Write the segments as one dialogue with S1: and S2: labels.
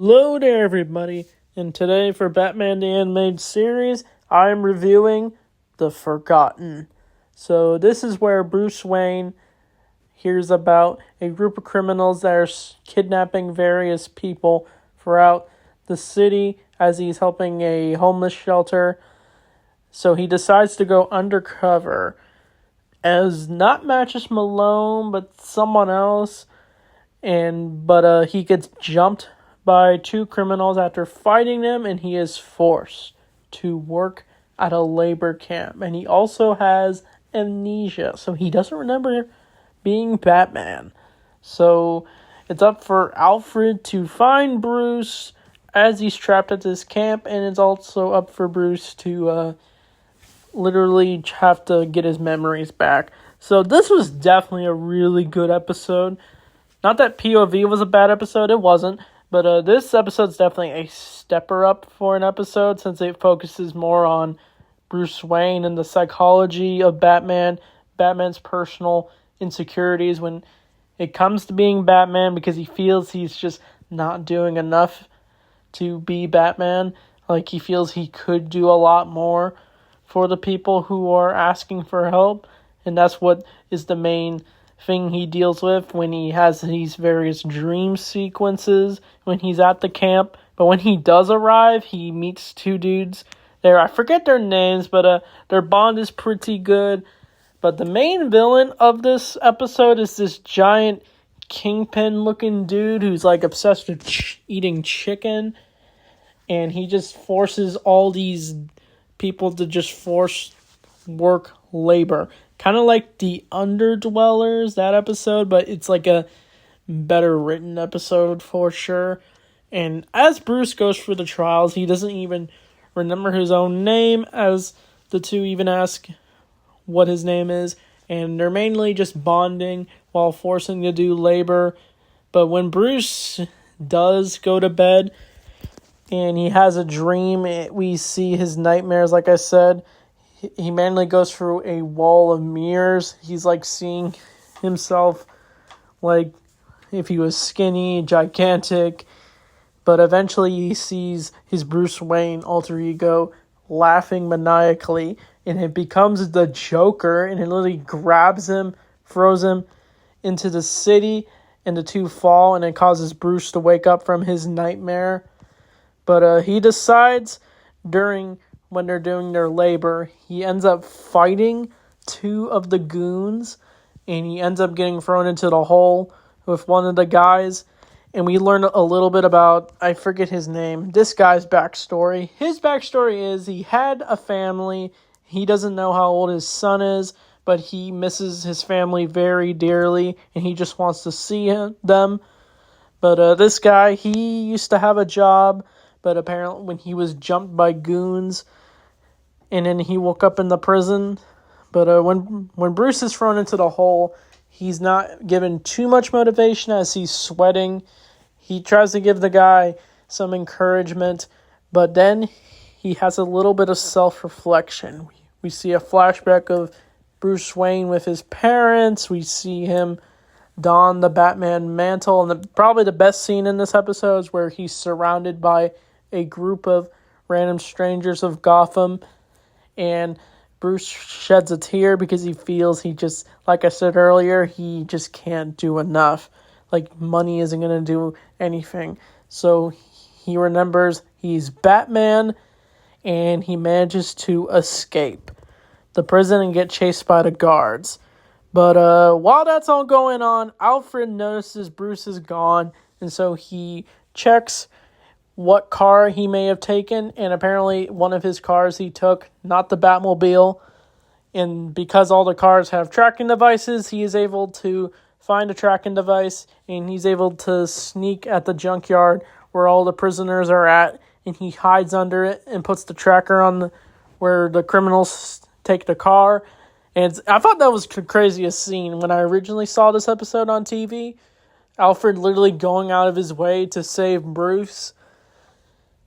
S1: Hello there, everybody, and today for Batman the Animated Series, I'm reviewing The Forgotten. So this is where Bruce Wayne hears about a group of criminals that are kidnapping various people throughout the city as he's helping a homeless shelter. So he decides to go undercover as not Mattress Malone, but someone else, but he gets jumped by two criminals after fighting them, and he is forced to work at a labor camp. And he also has amnesia, so he doesn't remember being Batman. So it's up for Alfred to find Bruce as he's trapped at this camp, and it's also up for Bruce to literally have to get his memories back. So this was definitely a really good episode. Not that POV was a bad episode, it wasn't. But this episode's definitely a stepper up for an episode since it focuses more on Bruce Wayne and the psychology of Batman, Batman's personal insecurities when it comes to being Batman because he feels he's just not doing enough to be Batman. Like he feels he could do a lot more for the people who are asking for help. And that's what is the main thing he deals with when he has these various dream sequences when he's at the camp. But when he does arrive, he meets two dudes there. I forget their names, but their bond is pretty good. But the main villain of this episode is this giant kingpin looking dude who's like obsessed with eating chicken, and he just forces all these people to just force work labor. Kind of like the Underdwellers, that episode, but it's like a better written episode for sure. And as Bruce goes through the trials, he doesn't even remember his own name, as the two even ask what his name is. And they're mainly just bonding while forcing to do labor. But when Bruce does go to bed and he has a dream, we see his nightmares, like I said. He mainly goes through a wall of mirrors. He's like seeing himself like if he was skinny, gigantic. But eventually he sees his Bruce Wayne alter ego laughing maniacally. And it becomes the Joker. And it literally grabs him, throws him into the city. And the two fall. And it causes Bruce to wake up from his nightmare. But he decides when they're doing their labor, he ends up fighting two of the goons, and he ends up getting thrown into the hole with one of the guys. And we learn a little bit about, I forget his name, this guy's backstory. His backstory is he had a family. He doesn't know how old his son is, but he misses his family very dearly, and he just wants to see them. But this guy, he used to have a job, but apparently when he was jumped by goons, and then he woke up in the prison. But when Bruce is thrown into the hole, he's not given too much motivation as he's sweating. He tries to give the guy some encouragement, but then he has a little bit of self-reflection. We see a flashback of Bruce Wayne with his parents. We see him don the Batman mantle. And probably the best scene in this episode is where he's surrounded by a group of random strangers of Gotham. And Bruce sheds a tear because he feels he just, like I said earlier, he just can't do enough. Like, money isn't going to do anything. So he remembers he's Batman, and he manages to escape the prison and get chased by the guards. But while that's all going on, Alfred notices Bruce is gone, and so he checks what car he may have taken, and apparently one of his cars he took, not the Batmobile. And because all the cars have tracking devices, he is able to find a tracking device, and he's able to sneak at the junkyard where all the prisoners are at, and he hides under it and puts the tracker on where the criminals take the car. And I thought that was the craziest scene when I originally saw this episode on TV. Alfred literally going out of his way to save Bruce.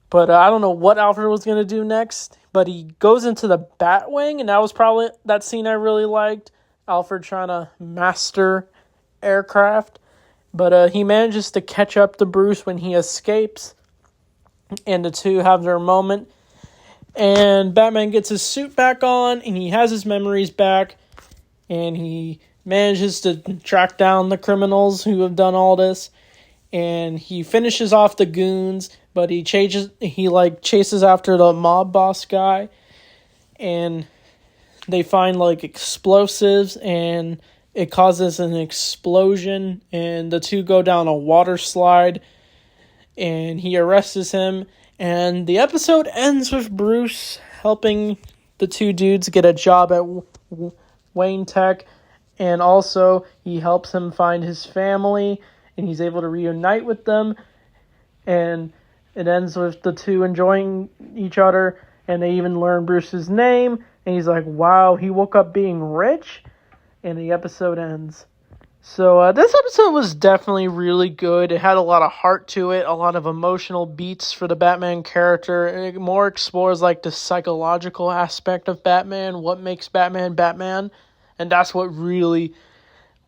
S1: But I don't know what Alfred was going to do next. But he goes into the Batwing, and that was probably that scene I really liked. Alfred trying to master aircraft. But he manages to catch up to Bruce when he escapes and the two have their moment. And Batman gets his suit back on, and he has his memories back, and he manages to track down the criminals who have done all this, and he finishes off the goons, but he chases after the mob boss guy, and they find explosives, and it causes an explosion, and the two go down a water slide, and he arrests him, and the episode ends with Bruce helping the two dudes get a job at Wayne Tech, and also he helps him find his family, and he's able to reunite with them, and it ends with the two enjoying each other, and they even learn Bruce's name, and he's like, wow, he woke up being rich, and the episode ends. So this episode was definitely really good. It had a lot of heart to it, a lot of emotional beats for the Batman character. It more explores the psychological aspect of Batman, what makes Batman Batman, and that's what really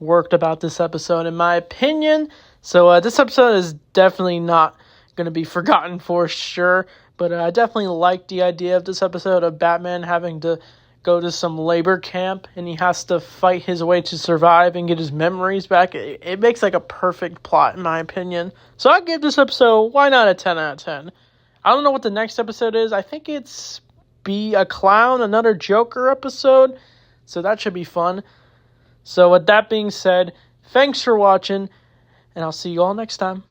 S1: worked about this episode, in my opinion. So this episode is definitely not going to be forgotten for sure, but I definitely liked the idea of this episode of Batman having to go to some labor camp, and he has to fight his way to survive and get his memories back. It makes a perfect plot, in my opinion. So I give this episode, why not a 10 out of 10? I don't know what the next episode is. I think it's Be a Clown, another Joker episode. So that should be fun. So with that being said, thanks for watching, and I'll see you all next time.